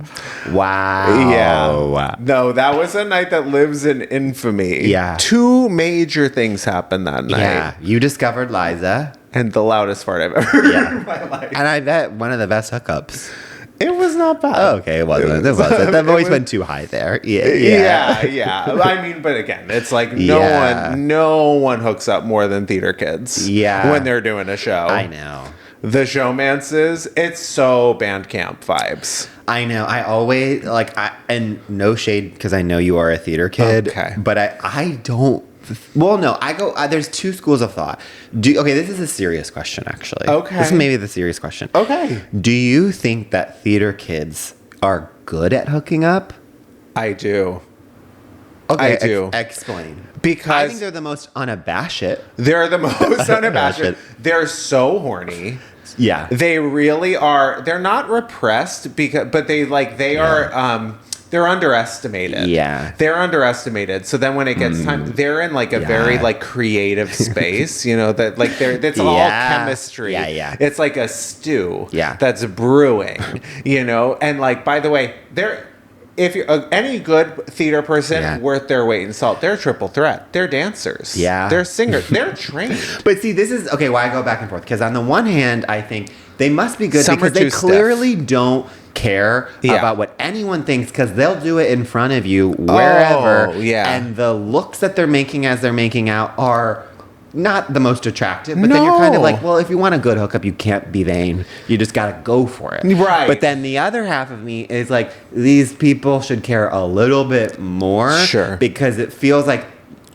Wow. Yeah. No, that was a night that lives in infamy. Yeah. 2 major things happened that night. Yeah. You discovered Liza. And the loudest fart I've ever heard in my life. And I bet one of the best hookups. It was not bad. Oh, okay, it wasn't. The voice went too high there. Yeah. I mean, but again, it's like no one hooks up more than theater kids. Yeah. When they're doing a show. I know. The showmances, it's so Bandcamp vibes. I know. I always and no shade because I know you are a theater kid. Okay. But I don't. Well, no, I go. There's 2 schools of thought. Okay, this is a serious question, actually. Okay. This is maybe the serious question. Okay. Do you think that theater kids are good at hooking up? I do. Okay, I do. Explain. Because I think they're the most unabashed. They're the most unabashed. They're so horny. Yeah. They really are. They're not repressed but they are they're underestimated. Yeah. They're underestimated. So then when it gets time, they're in like a very like creative space, you know, that like that's all chemistry. Yeah. It's like a stew that's brewing, you know? And like, by the way, if you're any good theater person worth their weight in salt, they're triple threat. They're dancers. Yeah. They're singers. They're trained. But see, this is why I go back and forth. Because on the one hand, I think they must be good Some because are they too clearly don't care about what anyone thinks because they'll do it in front of you wherever. And the looks that they're making as they're making out are not the most attractive, but then you're kind of like, well, if you want a good hookup, you can't be vain. You just got to go for it. Right. But then the other half of me is like, these people should care a little bit more. Sure. Because it feels like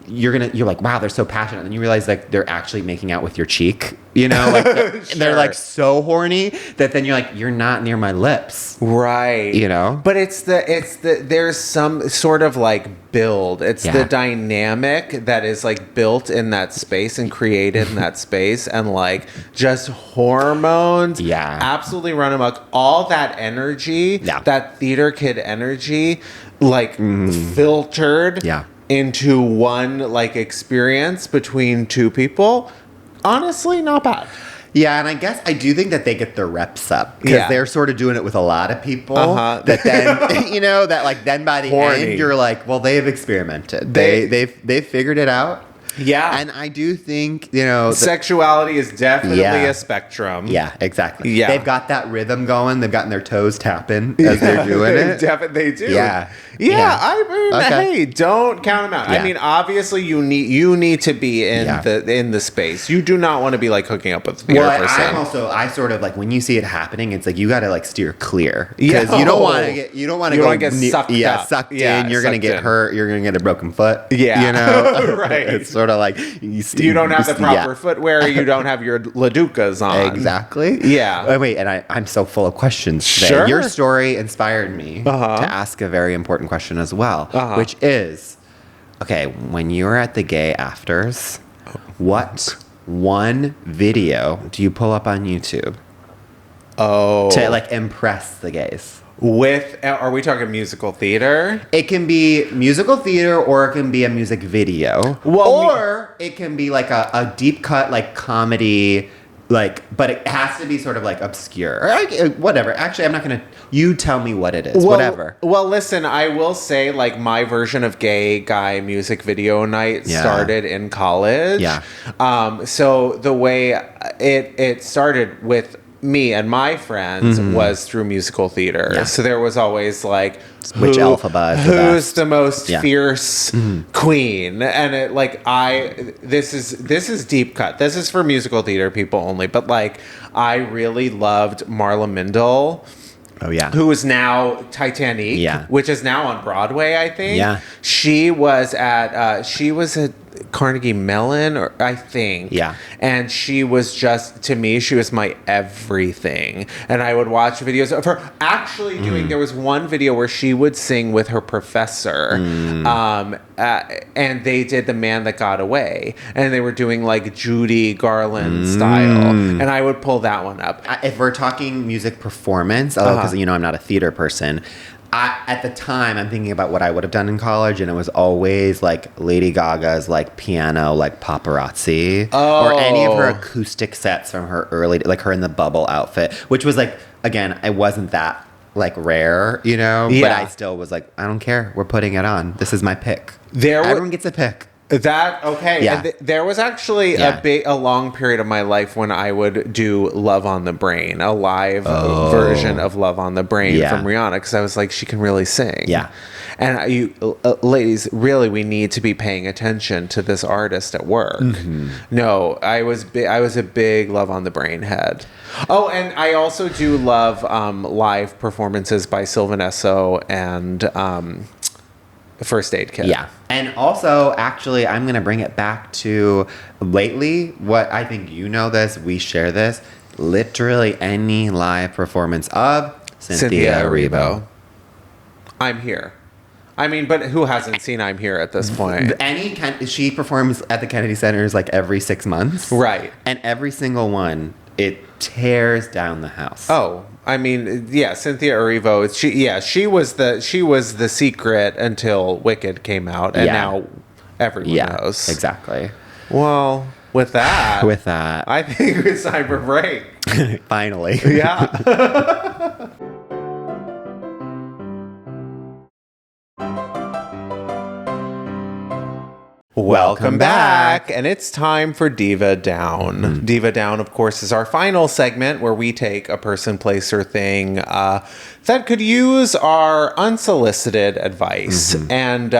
you're like, wow, they're so passionate. And you realize like they're actually making out with your cheek, you know, like they're like so horny that then you're like, you're not near my lips. Right. You know? But there's some sort of like build. It's the dynamic that is like built in that space and created in that space and like just hormones. Yeah. Absolutely run amok. All that energy, that theater kid energy, like filtered. Into one like experience between 2 people, honestly, not bad. Yeah, and I guess I do think that they get their reps up because they're sort of doing it with a lot of people. That then you know that like then by the end you're like, well, they've experimented. They've figured it out. Yeah. And I do think, you know... Sexuality is definitely a spectrum. Yeah, exactly. Yeah. They've got that rhythm going. They've gotten their toes tapping as they're doing it. They do. Yeah. I mean, hey, don't count them out. Yeah. I mean, obviously, you need to be in the space. You do not want to be like hooking up with the other person. I sort of like when you see it happening, it's like you got to like steer clear because you don't want to get sucked up. Sucked in. You're gonna get hurt. You're gonna get a broken foot. Yeah, you know, right. It's sort of like you don't have the proper footwear. You don't have your ladukas on. Exactly. Yeah. Oh, wait, and I'm so full of questions today. Sure. Your story inspired me to ask a very important question as well, which is, okay, when you were at the gay afters, what one video do you pull up on YouTube to like impress the gays? Are we talking musical theater? It can be musical theater or it can be a music video. Or it can be like a deep cut like comedy, like, but it has to be sort of like obscure. Or whatever. Actually, I'm not going to... You tell me what it is. Whatever. Well, listen, I will say like my version of gay guy music video night started in college. Yeah. So the way it started with me and my friends was through musical theater. Yeah. So there was always like which alphabet is who's the most fierce queen, and it like this is deep cut. This is for musical theater people only, but like I really loved Marla Mindel. Oh yeah, who is now Titanic, which is now on Broadway, I think. Yeah, she was at Carnegie Mellon, or I think. Yeah, and she was just, to me, she was my everything, and I would watch videos of her actually doing. There was one video where she would sing with her professor, and they did The Man That Got Away, and they were doing like Judy Garland style, and I would pull that one up. If we're talking music performance, because you know I'm not a theater person, at the time, I'm thinking about what I would have done in college, and it was always like Lady Gaga's like piano, like paparazzi, or any of her acoustic sets from her early, like her in the bubble outfit, which was like, again, it wasn't that like rare, you know, but I still was like, I don't care, we're putting it on. This is my pick. Everyone gets a pick. That okay? Yeah. There was actually a long period of my life when I would do "Love on the Brain," a live version of "Love on the Brain" from Rihanna, because I was like, she can really sing. Yeah. And you ladies, really, we need to be paying attention to this artist at work. Mm-hmm. No, I was a big "Love on the Brain" head. Oh, and I also do love live performances by Sylvan Esso and First Aid Kit. Yeah. And also, actually, I'm going to bring it back to lately, what I think you know this, we share this, literally any live performance of Cynthia Erivo. I'm Here. I mean, but who hasn't seen I'm Here at this point? She performs at the Kennedy Centers like every 6 months. Right. And every single one, it tears down the house. Oh, I mean, yeah, Cynthia Erivo. She was the secret until Wicked came out, and now everyone knows. Exactly. Well, with that, I think it's time for break. Finally. Yeah. Welcome back. And it's time for Diva Down. Diva Down, of course, is our final segment where we take a person, place, or thing that could use our unsolicited advice. And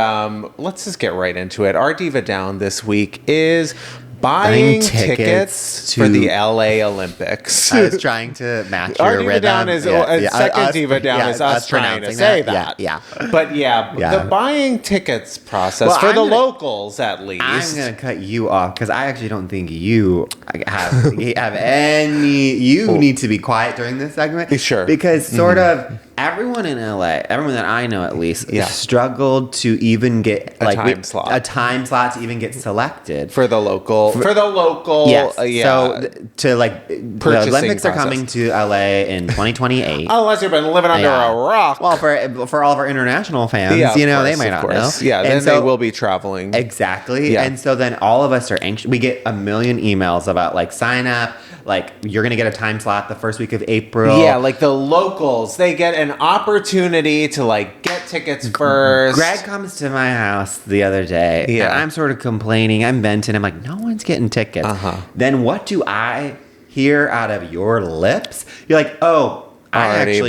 let's just get right into it. Our Diva Down this week is buying tickets for the LA Olympics. I was trying to match Our your Diva rhythm. Down is second Diva Down is us trying to say that. Yeah. But the buying tickets process for the locals, at least. I'm gonna cut you off because I actually don't think you have any. You need to be quiet during this segment. Sure. Because sort of everyone in LA, everyone that I know at least, struggled to even get a time slot to even get selected for the local. Yes. So to the Olympics are coming to LA in 2028. Unless you've been living under a rock. Well, for all of our international fans, they might not know. Yeah, and then they will be traveling. Exactly. Yeah. And so then all of us are anxious. We get a million emails about like sign up. Like, you're going to get a time slot the first week of April. Yeah, like the locals, they get an opportunity to, like, get tickets first. Greg comes to my house the other day, and I'm sort of complaining. I'm venting. I'm like, no one's getting tickets. Then what do I hear out of your lips? You're like, oh, I already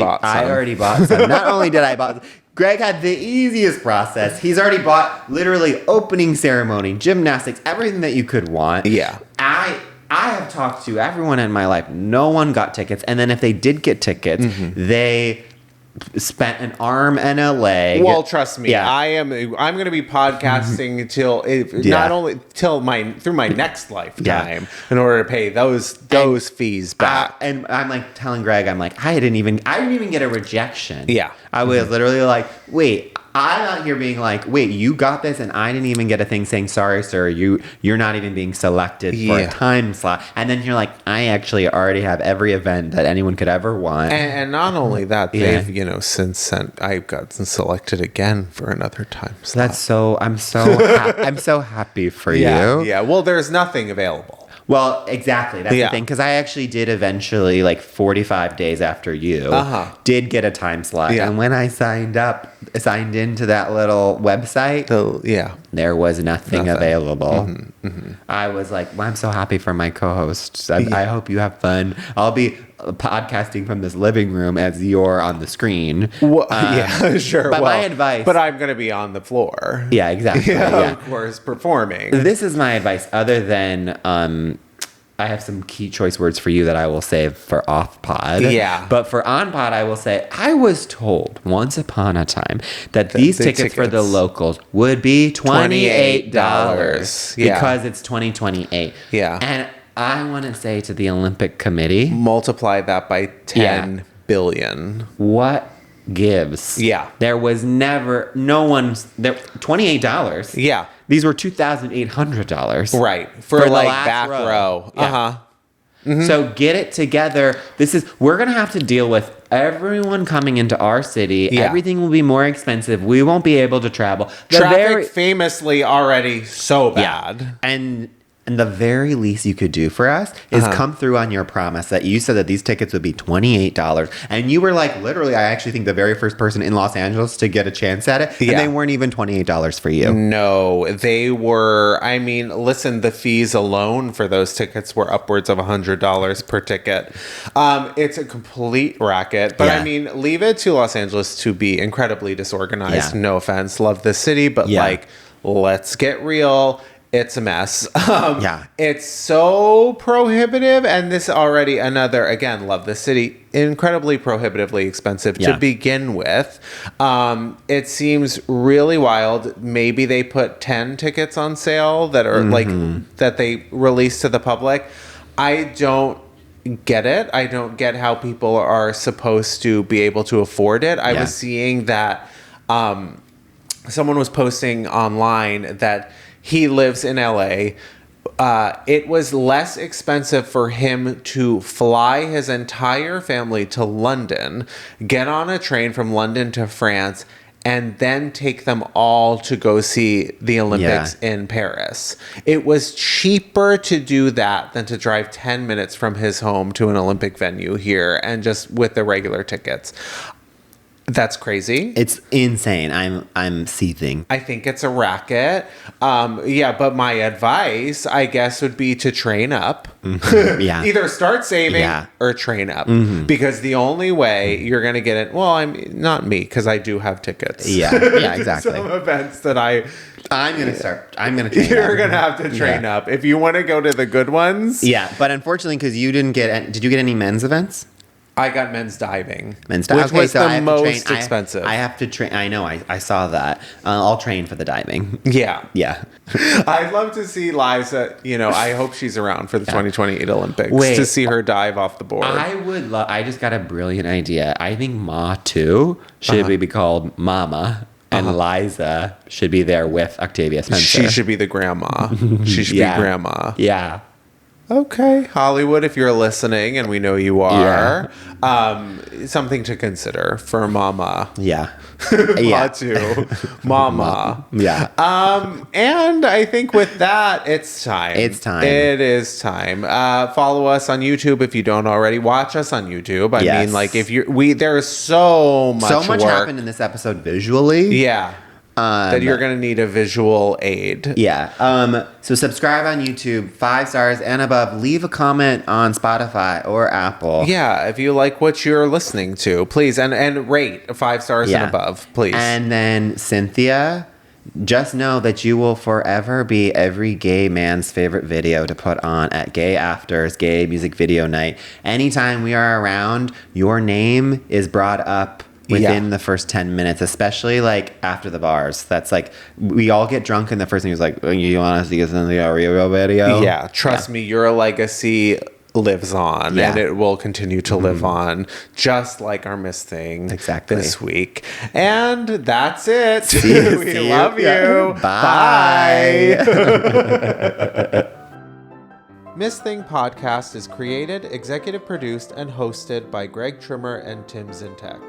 bought some. Not only did I buy... Greg had the easiest process. He's already bought literally opening ceremony, gymnastics, everything that you could want. Yeah. I have talked to everyone in my life. No one got tickets. And then if they did get tickets, they spent an arm and a leg. Well, trust me, I'm going to be podcasting through my next lifetime in order to pay those fees back. And I'm like telling Greg, I'm like, I didn't even get a rejection. Yeah. I was literally like, wait, I'm out here being like, wait, you got this, and I didn't even get a thing saying, sorry, sir, you're not even being selected for a time slot. And then you're like, I actually already have every event that anyone could ever want. And not only that, they've since I got selected again for another time slot. I'm so happy for you. Yeah. Well, there's nothing available. Well, exactly. That's the thing. Because I actually did eventually, like 45 days after you, did get a time slot. Yeah. And when I signed into that little website, there was nothing available. I was like, well, I'm so happy for my co-hosts. I hope you have fun. I'll be podcasting from this living room as you're on the screen. Well, sure. But my advice... But I'm going to be on the floor. Yeah, exactly. Of course, performing. This is my advice, other than... I have some key choice words for you that I will save for off pod. Yeah. But for on pod, I will say, I was told once upon a time that these tickets for the locals would be $28 because it's 2028. Yeah. And I want to say to the Olympic Committee, multiply that by 10 billion. What gives? Yeah. There was never, no one's, there, $28. Yeah. These were $2,800. Right. For like back row. Yeah. So get it together. We're going to have to deal with everyone coming into our city. Yeah. Everything will be more expensive. We won't be able to travel. Traffic famously already so bad. Yeah. And the very least you could do for us is come through on your promise that you said that these tickets would be $28. And you were like, literally, I actually think the very first person in Los Angeles to get a chance at it. And they weren't even $28 for you. No, they were. I mean, listen, the fees alone for those tickets were upwards of $100 per ticket. It's a complete racket. But I mean, leave it to Los Angeles to be incredibly disorganized. No offense. Love the city. But like, let's get real. It's a mess. It's so prohibitive. And this already again, love the city, incredibly prohibitively expensive to begin with. It seems really wild. Maybe they put 10 tickets on sale that are that they release to the public. I don't get it. I don't get how people are supposed to be able to afford it. I was seeing that someone was posting online that he lives in LA. It was less expensive for him to fly his entire family to London, get on a train from London to France, and then take them all to go see the Olympics in Paris. It was cheaper to do that than to drive 10 minutes from his home to an Olympic venue here and just with the regular tickets. That's crazy. It's insane. I'm seething. I think it's a racket. But my advice, I guess, would be to train up. Either start saving or train up. Because the only way you're going to get it, well, not me, because I do have tickets. Yeah, exactly. Some events that I'm going to train You're going to have to train up. If you want to go to the good ones. Yeah, but unfortunately, because you did you get any men's events? I got men's diving. Which was the most expensive. I have to train. I know. I saw that. I'll train for the diving. Yeah. I'd love to see Liza. I hope she's around for the 2028 Olympics to see her dive off the board. I would love. I just got a brilliant idea. I think Ma 2 should be called Mama. And Liza should be there with Octavia Spencer. She should be the grandma. She should be grandma. Yeah. Okay, Hollywood, if you're listening, and we know you are, something to consider for Mama. Yeah. Ma too. Mama. And I think with that, it's time. It's time. It is time. Follow us on YouTube if you don't already. Watch us on YouTube. I mean, like, there is so much work. Happened in this episode visually. Yeah. That you're going to need a visual aid. Yeah. So subscribe on YouTube, 5 stars and above. Leave a comment on Spotify or Apple. Yeah. If you like what you're listening to, please. And rate 5 stars and above, please. And then Cynthia, just know that you will forever be every gay man's favorite video to put on at gay afters, gay music video night. Anytime we are around, your name is brought up within the first 10 minutes, especially like after the bars. That's like, we all get drunk and the first thing is like, you want us to get in the Oreo video? Yeah, trust me, your legacy lives on and it will continue to live on, just like our Miss Thing this week. And that's it. We love you. Bye. Miss Thing Podcast is created, executive produced, and hosted by Greg Trimmer and Tim Zintek.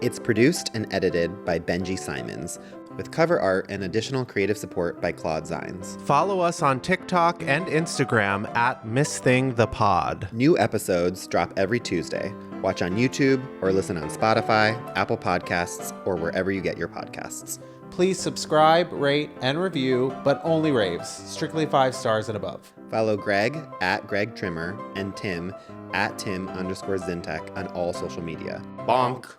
It's produced and edited by Benji Simons, with cover art and additional creative support by Claude Zines. Follow us on TikTok and Instagram at Miss Thing the Pod. New episodes drop every Tuesday. Watch on YouTube or listen on Spotify, Apple Podcasts, or wherever you get your podcasts. Please subscribe, rate, and review, but only raves. Strictly 5 stars and above. Follow Greg at Greg Trimmer and Tim at Tim_Zintek on all social media. BONK.